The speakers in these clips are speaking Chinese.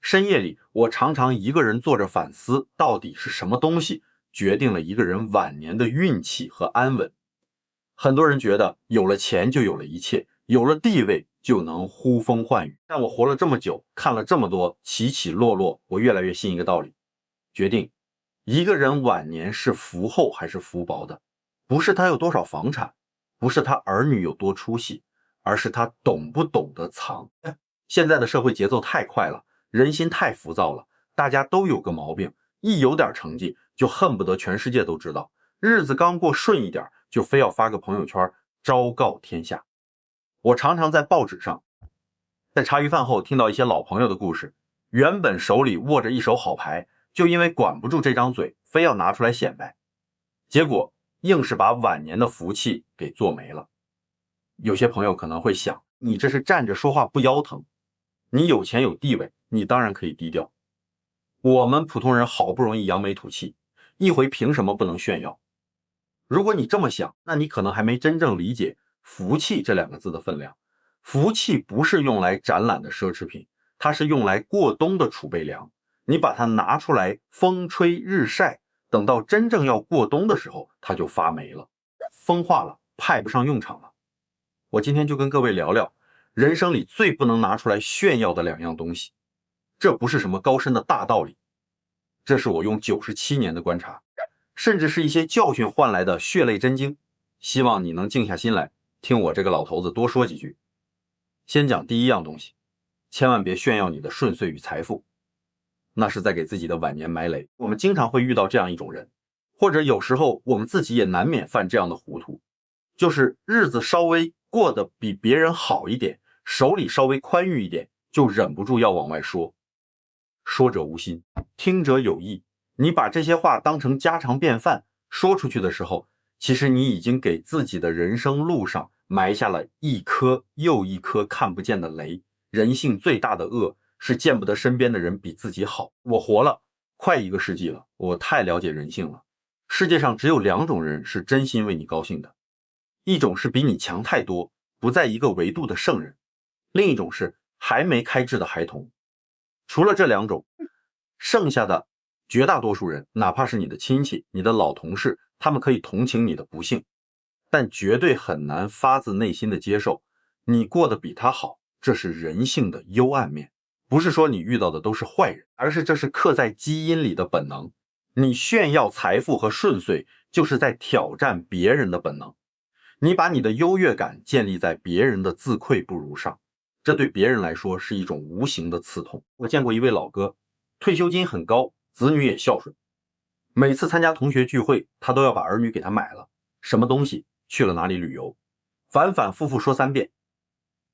深夜里，我常常一个人坐着反思，到底是什么东西决定了一个人晚年的运气和安稳。很多人觉得有了钱就有了一切，有了地位就能呼风唤雨。但我活了这么久，看了这么多起起落落，我越来越信一个道理，决定一个人晚年是福厚还是福薄的，不是他有多少房产，不是他儿女有多出息，而是他懂不懂得藏。现在的社会节奏太快了，人心太浮躁了，大家都有个毛病，一有点成绩就恨不得全世界都知道，日子刚过顺一点就非要发个朋友圈昭告天下。我常常在报纸上，在茶余饭后听到一些老朋友的故事，原本手里握着一手好牌，就因为管不住这张嘴，非要拿出来显摆，结果硬是把晚年的福气给做没了。有些朋友可能会想，你这是站着说话不腰疼，你有钱有地位，你当然可以低调。我们普通人好不容易扬眉吐气，一回凭什么不能炫耀？如果你这么想，那你可能还没真正理解福气这两个字的分量。福气不是用来展览的奢侈品，它是用来过冬的储备粮。你把它拿出来风吹日晒，等到真正要过冬的时候，它就发霉了，风化了，派不上用场了。我今天就跟各位聊聊人生里最不能拿出来炫耀的两样东西。这不是什么高深的大道理，这是我用97年的观察，甚至是一些教训换来的血泪真经。希望你能静下心来听我这个老头子多说几句。先讲第一样东西，千万别炫耀你的顺遂与财富，那是在给自己的晚年埋雷。我们经常会遇到这样一种人，或者有时候我们自己也难免犯这样的糊涂，就是日子稍微过得比别人好一点，手里稍微宽裕一点，就忍不住要往外说。说者无心，听者有意。你把这些话当成家常便饭说出去的时候，其实你已经给自己的人生路上埋下了一颗又一颗看不见的雷。人性最大的恶是见不得身边的人比自己好。我活了快1个世纪了，我太了解人性了。世界上只有2种人是真心为你高兴的，一种是比你强太多，不在一个维度的圣人，另一种是还没开智的孩童。除了这2种，剩下的绝大多数人，哪怕是你的亲戚、你的老同事，他们可以同情你的不幸，但绝对很难发自内心的接受你过得比他好。这是人性的幽暗面，不是说你遇到的都是坏人，而是这是刻在基因里的本能。你炫耀财富和顺遂，就是在挑战别人的本能。你把你的优越感建立在别人的自愧不如上，这对别人来说是一种无形的刺痛。我见过一位老哥，退休金很高，子女也孝顺，每次参加同学聚会，他都要把儿女给他买了什么东西，去了哪里旅游，反反复复说3遍。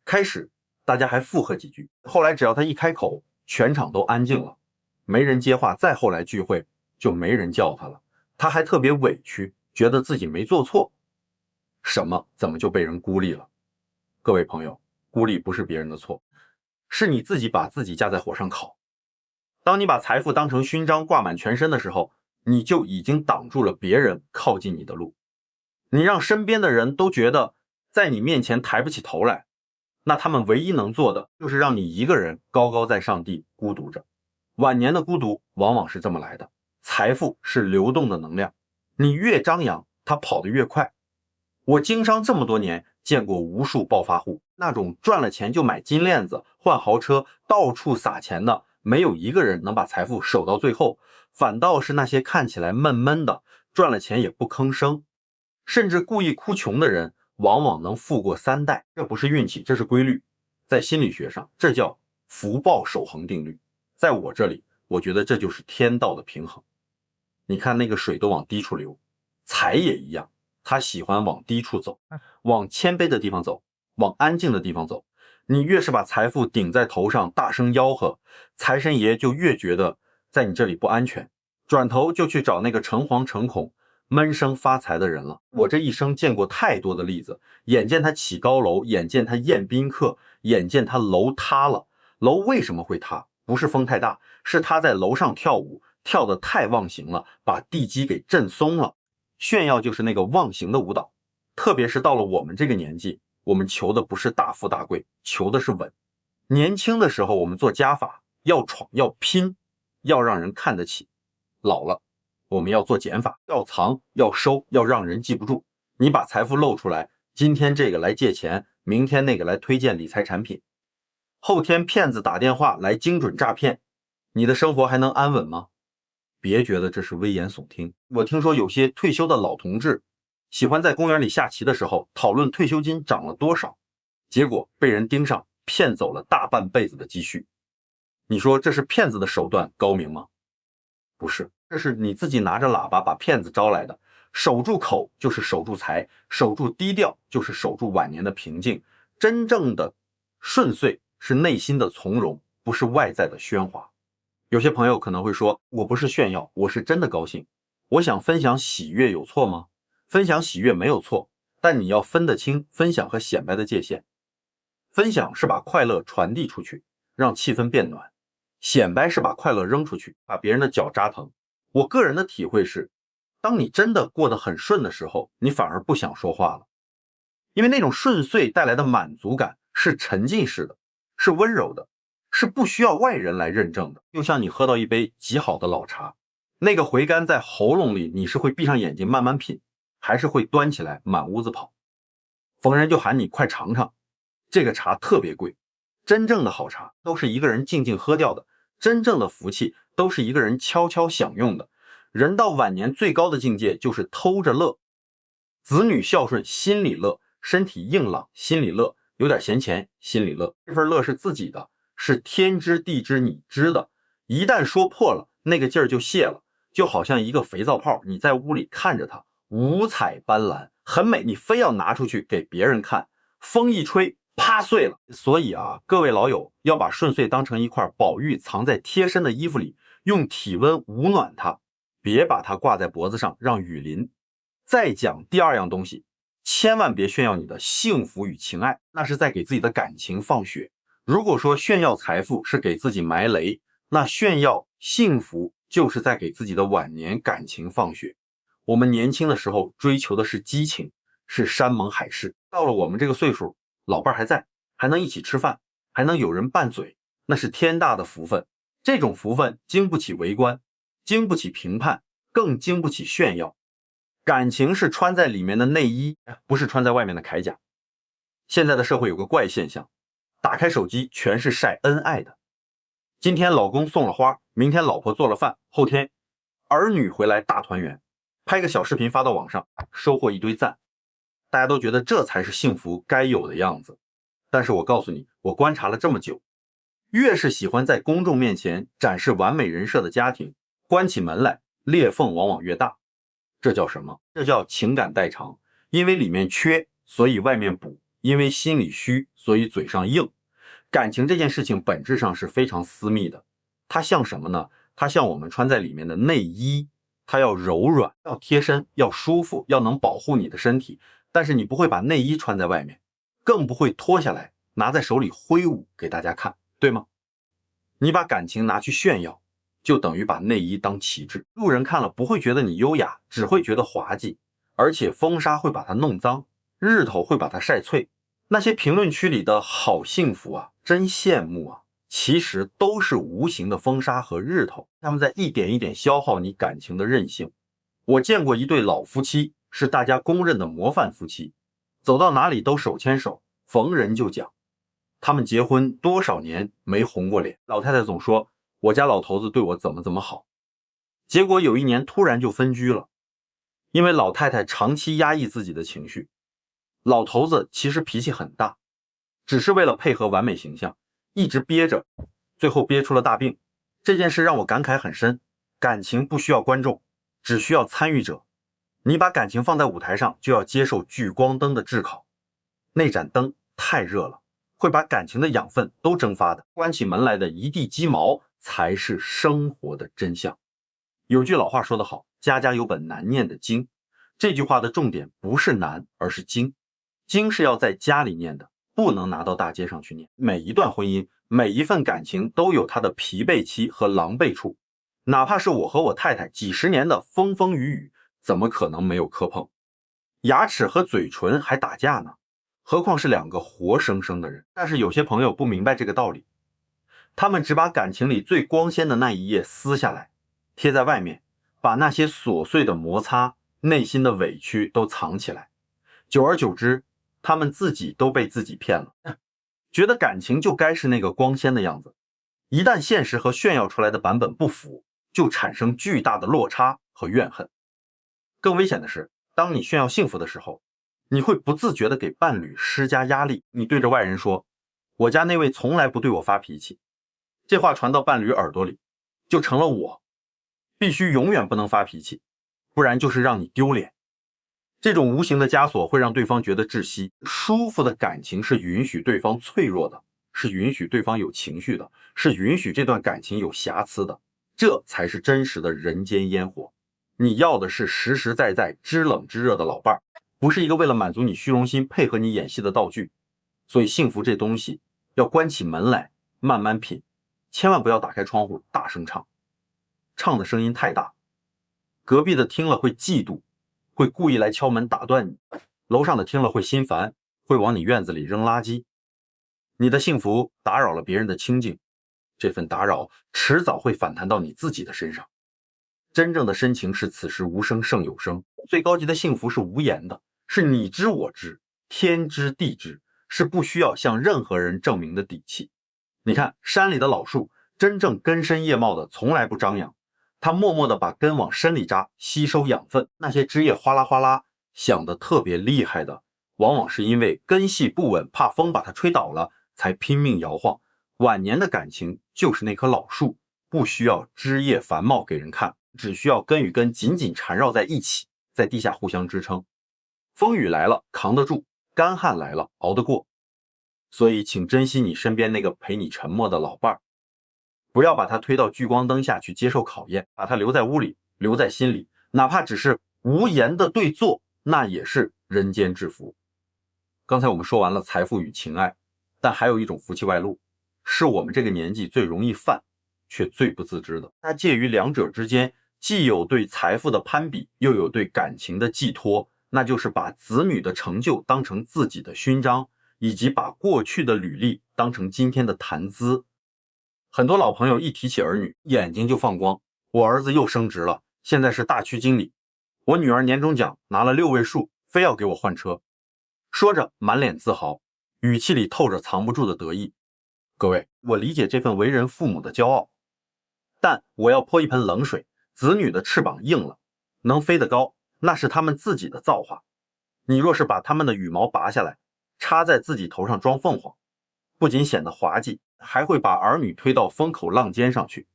开始大家还附和几句，后来只要他一开口，全场都安静了，没人接话。再后来聚会就没人叫他了，他还特别委屈，觉得自己没做错什么，怎么就被人孤立了？各位朋友，孤立不是别人的错，是你自己把自己架在火上烤。当你把财富当成勋章挂满全身的时候，你就已经挡住了别人靠近你的路。你让身边的人都觉得在你面前抬不起头来，那他们唯一能做的就是让你一个人高高在上地孤独着。晚年的孤独往往是这么来的，财富是流动的能量，你越张扬，它跑得越快。我经商这么多年，见过无数暴发户，那种赚了钱就买金链子、换豪车、到处撒钱的，没有一个人能把财富守到最后，反倒是那些看起来闷闷的，赚了钱也不吭声，甚至故意哭穷的人，往往能富过3代。这不是运气，这是规律。在心理学上，这叫福报守恒定律。在我这里，我觉得这就是天道的平衡。你看那个水都往低处流，财也一样，他喜欢往低处走，往谦卑的地方走，往安静的地方走。你越是把财富顶在头上，大声吆喝，财神爷就越觉得在你这里不安全，转头就去找那个诚惶诚恐、闷声发财的人了。我这一生见过太多的例子，眼见他起高楼，眼见他宴宾客，眼见他楼塌了。楼为什么会塌？不是风太大，是他在楼上跳舞，跳得太忘形了，把地基给震松了。炫耀就是那个忘形的舞蹈，特别是到了我们这个年纪，我们求的不是大富大贵，求的是稳。年轻的时候我们做加法，要闯，要拼，要让人看得起。老了，我们要做减法，要藏，要收，要让人记不住。你把财富露出来，今天这个来借钱，明天那个来推荐理财产品，后天骗子打电话来精准诈骗，你的生活还能安稳吗？别觉得这是危言耸听。我听说有些退休的老同志喜欢在公园里下棋的时候讨论退休金涨了多少，结果被人盯上，骗走了大半辈子的积蓄。你说这是骗子的手段高明吗？不是，这是你自己拿着喇叭把骗子招来的。守住口就是守住财，守住低调就是守住晚年的平静。真正的顺遂是内心的从容，不是外在的喧哗。有些朋友可能会说，我不是炫耀，我是真的高兴。我想分享喜悦有错吗？分享喜悦没有错，但你要分得清分享和显摆的界限。分享是把快乐传递出去，让气氛变暖；显摆是把快乐扔出去，把别人的脚扎疼。我个人的体会是，当你真的过得很顺的时候，你反而不想说话了，因为那种顺遂带来的满足感是沉浸式的，是温柔的，是不需要外人来认证的。就像你喝到一杯极好的老茶，那个回甘在喉咙里，你是会闭上眼睛慢慢品，还是会端起来满屋子跑？逢人就喊你快尝尝，这个茶特别贵。真正的好茶都是一个人静静喝掉的，真正的福气都是一个人悄悄享用的。人到晚年最高的境界就是偷着乐，子女孝顺心里乐，身体硬朗心里乐，有点闲钱心里乐。这份乐是自己的，是天知地知你知的，一旦说破了，那个劲儿就泄了，就好像一个肥皂泡，你在屋里看着它五彩斑斓很美，你非要拿出去给别人看，风一吹啪碎了。所以啊，各位老友要把顺遂当成一块宝玉藏在贴身的衣服里，用体温捂暖它，别把它挂在脖子上让雨淋。再讲第二样东西，千万别炫耀你的幸福与情爱，那是在给自己的感情放血。如果说炫耀财富是给自己埋雷，那炫耀幸福就是在给自己的晚年感情放血。我们年轻的时候追求的是激情，是山盟海誓，到了我们这个岁数，老伴还在，还能一起吃饭，还能有人拌嘴，那是天大的福分。这种福分经不起围观，经不起评判，更经不起炫耀。感情是穿在里面的内衣，不是穿在外面的铠甲。现在的社会有个怪现象，打开手机全是晒恩爱的。今天老公送了花，明天老婆做了饭，后天儿女回来大团圆，拍个小视频发到网上，收获一堆赞。大家都觉得这才是幸福该有的样子。但是我告诉你，我观察了这么久，越是喜欢在公众面前展示完美人设的家庭，关起门来裂缝往往越大。这叫什么？这叫情感代偿。因为里面缺，所以外面补；因为心里虚，所以嘴上硬。感情这件事情本质上是非常私密的，它像什么呢？它像我们穿在里面的内衣，它要柔软，要贴身，要舒服，要能保护你的身体。但是你不会把内衣穿在外面，更不会脱下来拿在手里挥舞给大家看，对吗？你把感情拿去炫耀，就等于把内衣当旗帜，路人看了不会觉得你优雅，只会觉得滑稽，而且风沙会把它弄脏，日头会把它晒脆。那些评论区里的好幸福啊，真羡慕啊，其实都是无形的风沙和日头，他们在一点一点消耗你感情的韧性。我见过一对老夫妻，是大家公认的模范夫妻，走到哪里都手牵手，逢人就讲。他们结婚多少年没红过脸，老太太总说我家老头子对我怎么好，结果有一年突然就分居了。因为老太太长期压抑自己的情绪，老头子其实脾气很大，只是为了配合完美形象，一直憋着，最后憋出了大病。这件事让我感慨很深，感情不需要观众，只需要参与者。你把感情放在舞台上，就要接受聚光灯的炙烤，那盏灯太热了，会把感情的养分都蒸发的，关起门来的一地鸡毛才是生活的真相。有句老话说得好，家家有本难念的经。这句话的重点不是难，而是经。经是要在家里念的，不能拿到大街上去念。每一段婚姻，每一份感情都有它的疲惫期和狼狈处，哪怕是我和我太太几十年的风风雨雨，怎么可能没有磕碰？牙齿和嘴唇还打架呢，何况是两个活生生的人。但是有些朋友不明白这个道理，他们只把感情里最光鲜的那一页撕下来，贴在外面，把那些琐碎的摩擦、内心的委屈都藏起来。久而久之，他们自己都被自己骗了，觉得感情就该是那个光鲜的样子。一旦现实和炫耀出来的版本不符，就产生巨大的落差和怨恨。更危险的是，当你炫耀幸福的时候，你会不自觉地给伴侣施加压力。你对着外人说，我家那位从来不对我发脾气，这话传到伴侣耳朵里，就成了我必须永远不能发脾气，不然就是让你丢脸。这种无形的枷锁会让对方觉得窒息。舒服的感情是允许对方脆弱的，是允许对方有情绪的，是允许这段感情有瑕疵的，这才是真实的人间烟火。你要的是实实在在知冷知热的老伴儿，不是一个为了满足你虚荣心配合你演戏的道具。所以幸福这东西要关起门来慢慢品，千万不要打开窗户大声唱，唱的声音太大，隔壁的听了会嫉妒，会故意来敲门打断你，楼上的听了会心烦，会往你院子里扔垃圾。你的幸福打扰了别人的清静，这份打扰迟早会反弹到你自己的身上。真正的深情是此时无声胜有声，最高级的幸福是无言的，是你知我知，天知地知，是不需要向任何人证明的底气。你看山里的老树，真正根深叶茂的从来不张扬，它默默地把根往深里扎，吸收养分。那些枝叶哗啦哗啦响得特别厉害的，往往是因为根系不稳，怕风把它吹倒了，才拼命摇晃。晚年的感情就是那棵老树，不需要枝叶繁茂给人看，只需要根与根紧紧缠绕在一起，在地下互相支撑。风雨来了扛得住，干旱来了熬得过。所以请珍惜你身边那个陪你沉默的老伴儿，不要把他推到聚光灯下去接受考验，把他留在屋里，留在心里，哪怕只是无言的对坐，那也是人间至福。刚才我们说完了财富与情爱，但还有一种福气外露，是我们这个年纪最容易犯却最不自知的。它介于两者之间，既有对财富的攀比，又有对感情的寄托，那就是把子女的成就当成自己的勋章，以及把过去的履历当成今天的谈资。很多老朋友一提起儿女，眼睛就放光，我儿子又升职了，现在是大区经理，我女儿年终奖拿了6位数，非要给我换车。说着满脸自豪，语气里透着藏不住的得意。各位，我理解这份为人父母的骄傲，但我要泼一盆冷水，子女的翅膀硬了，能飞得高，那是他们自己的造化。你若是把他们的羽毛拔下来，插在自己头上装凤凰，不仅显得滑稽，还会把儿女推到风口浪尖上去。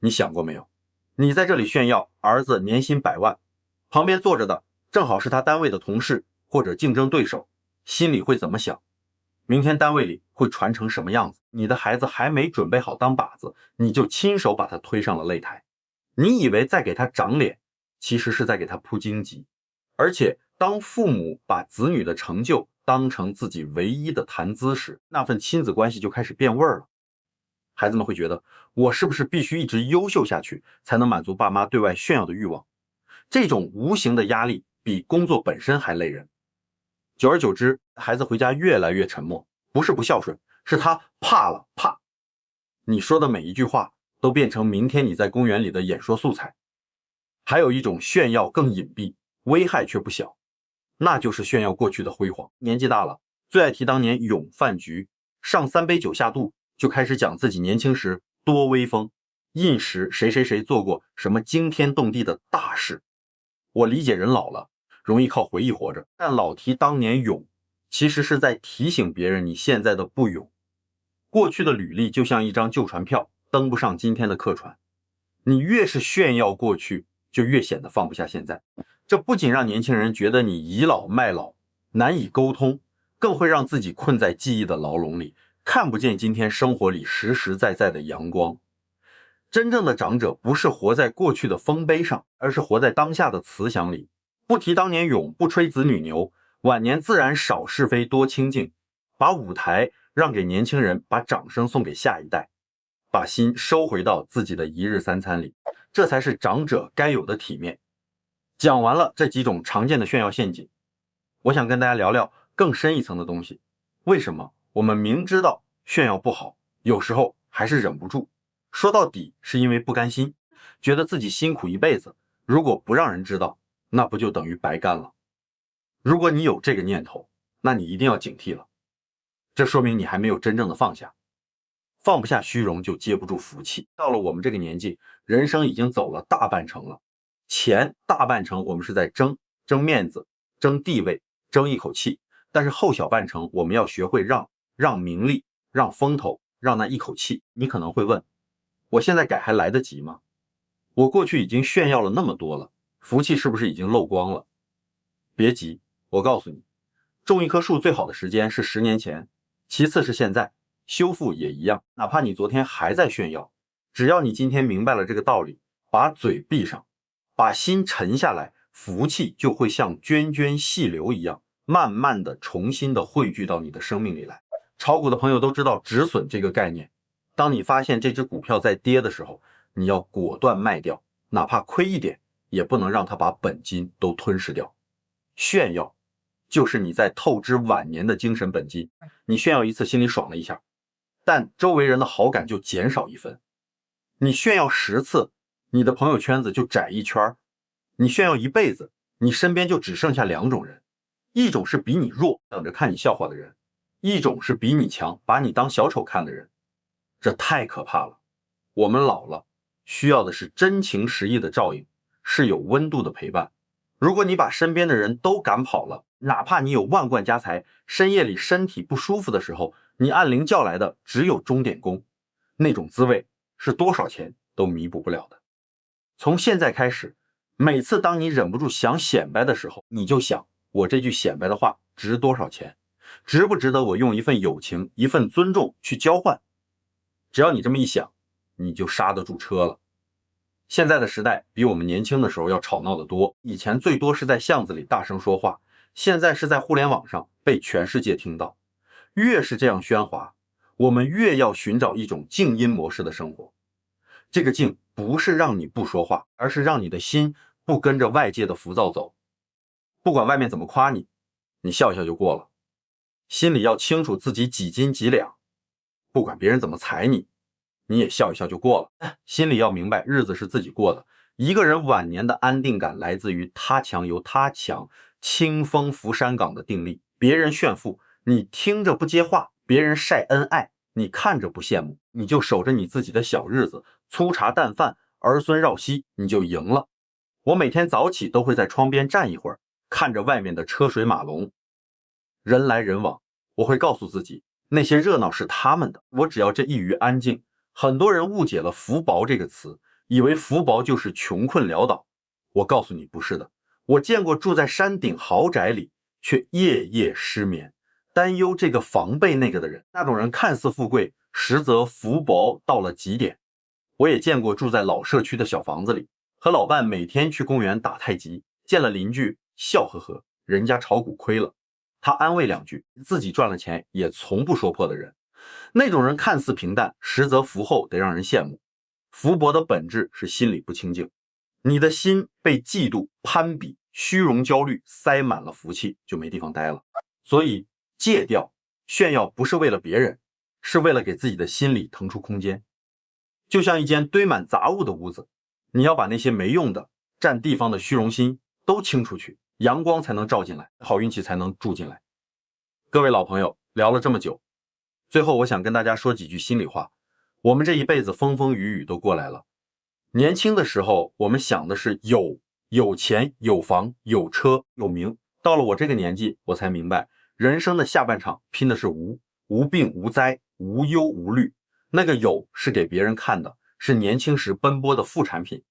你想过没有？你在这里炫耀儿子年薪100万，旁边坐着的正好是他单位的同事或者竞争对手，心里会怎么想？明天单位里会传成什么样子？你的孩子还没准备好当靶子，你就亲手把他推上了擂台。你以为在给他长脸，其实是在给他铺荆棘。而且当父母把子女的成就当成自己唯一的谈资时，那份亲子关系就开始变味儿了。孩子们会觉得，我是不是必须一直优秀下去，才能满足爸妈对外炫耀的欲望？这种无形的压力比工作本身还累人。久而久之，孩子回家越来越沉默，不是不孝顺，是他怕了，怕。你说的每一句话都变成明天你在公园里的演说素材。还有一种炫耀更隐蔽，危害却不小，那就是炫耀过去的辉煌。年纪大了，最爱提当年勇饭局，上3杯酒下肚，就开始讲自己年轻时多威风，印时谁谁谁做过什么惊天动地的大事。我理解人老了容易靠回忆活着，但老提当年勇，其实是在提醒别人你现在的不勇。过去的履历就像一张旧船票，登不上今天的客船。你越是炫耀过去，就越显得放不下现在。这不仅让年轻人觉得你倚老卖老，难以沟通，更会让自己困在记忆的牢笼里，看不见今天生活里实实在在的阳光。真正的长者不是活在过去的丰碑上，而是活在当下的慈祥里。不提当年勇，不吹子女牛，晚年自然少是非多清静，把舞台让给年轻人，把掌声送给下一代，把心收回到自己的一日三餐里，这才是长者该有的体面。讲完了这几种常见的炫耀陷阱，我想跟大家聊聊更深一层的东西。为什么我们明知道炫耀不好，有时候还是忍不住？说到底是因为不甘心，觉得自己辛苦一辈子，如果不让人知道，那不就等于白干了？如果你有这个念头，那你一定要警惕了，这说明你还没有真正的放下。放不下虚荣，就接不住福气。到了我们这个年纪，人生已经走了大半程了，前大半程我们是在争面子、争地位、争一口气，但是后小半程我们要学会让名利、让风头、让那一口气。你可能会问，我现在改还来得及吗？我过去已经炫耀了那么多了，福气是不是已经漏光了？别急，我告诉你，种一棵树最好的时间是10年前，其次是现在，修复也一样。哪怕你昨天还在炫耀，只要你今天明白了这个道理，把嘴闭上，把心沉下来，福气就会像涓涓细流一样，慢慢的重新的汇聚到你的生命里来。炒股的朋友都知道止损这个概念，当你发现这只股票在跌的时候，你要果断卖掉，哪怕亏一点，也不能让它把本金都吞噬掉。炫耀就是你在透支晚年的精神本金，你炫耀一次心里爽了一下，但周围人的好感就减少1分。你炫耀10次，你的朋友圈子就窄一圈。你炫耀一辈子，你身边就只剩下2种人，一种是比你弱，等着看你笑话的人，一种是比你强，把你当小丑看的人。这太可怕了。我们老了，需要的是真情实意的照应，是有温度的陪伴。如果你把身边的人都赶跑了，哪怕你有万贯家财，深夜里身体不舒服的时候，你按铃叫来的只有钟点工，那种滋味是多少钱都弥补不了的。从现在开始，每次当你忍不住想显摆的时候，你就想，我这句显摆的话值多少钱？值不值得我用一份友情、一份尊重去交换？只要你这么一想，你就刹得住车了。现在的时代比我们年轻的时候要吵闹得多，以前最多是在巷子里大声说话，现在是在互联网上被全世界听到。越是这样喧哗，我们越要寻找一种静音模式的生活。这个静不是让你不说话，而是让你的心不跟着外界的浮躁走。不管外面怎么夸你，你笑一笑就过了。心里要清楚自己几斤几两，不管别人怎么踩你，你也笑一笑就过了。心里要明白，日子是自己过的。一个人晚年的安定感来自于他强由他强，清风拂山岗的定力。别人炫富，你听着不接话；别人晒恩爱，你看着不羡慕。你就守着你自己的小日子，粗茶淡饭，儿孙绕膝，你就赢了。我每天早起都会在窗边站一会儿，看着外面的车水马龙，人来人往。我会告诉自己，那些热闹是他们的，我只要这一隅安静。很多人误解了福薄这个词，以为福薄就是穷困潦倒。我告诉你不是的，我见过住在山顶豪宅里却夜夜失眠，担忧这个防备那个的人，那种人看似富贵，实则福薄到了极点。我也见过住在老社区的小房子里，和老伴每天去公园打太极，见了邻居笑呵呵，人家炒股亏了，他安慰2句，自己赚了钱也从不说破的人。那种人看似平淡，实则福厚得让人羡慕。福薄的本质是心里不清净，你的心被嫉妒、攀比、虚荣焦虑塞满了福气，就没地方待了。所以戒掉炫耀，不是为了别人，是为了给自己的心里腾出空间。就像一间堆满杂物的屋子，你要把那些没用的、占地方的虚荣心都清出去，阳光才能照进来，好运气才能住进来。各位老朋友，聊了这么久，最后我想跟大家说几句心里话。我们这一辈子风风雨雨都过来了，年轻的时候我们想的是有钱有房有车有名，到了我这个年纪，我才明白人生的下半场拼的是无病无灾无忧无虑。那个有是给别人看的，是年轻时奔波的副产品，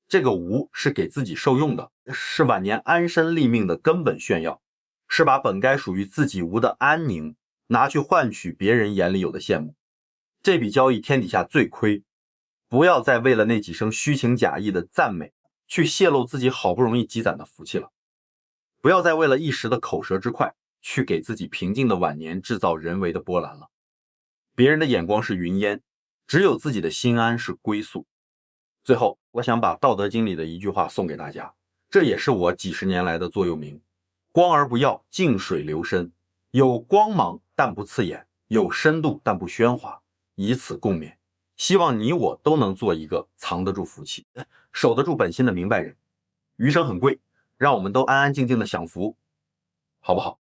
这个无是给自己受用的，是晚年安身立命的根本炫耀，是把本该属于自己无的安宁拿去换取别人眼里有的羡慕。这笔交易天底下最亏，不要再为了那几声虚情假意的赞美去泄露自己好不容易积攒的福气了，不要再为了一时的口舌之快去给自己平静的晚年制造人为的波澜了。别人的眼光是云烟，只有自己的心安是归宿。最后，我想把《道德经》里的一句话送给大家，这也是我几十年来的座右铭：光而不耀，静水流深，有光芒但不刺眼，有深度但不喧哗，以此共勉。希望你我都能做一个藏得住福气、守得住本心的明白人。余生很贵，让我们都安安静静的享福，好不好？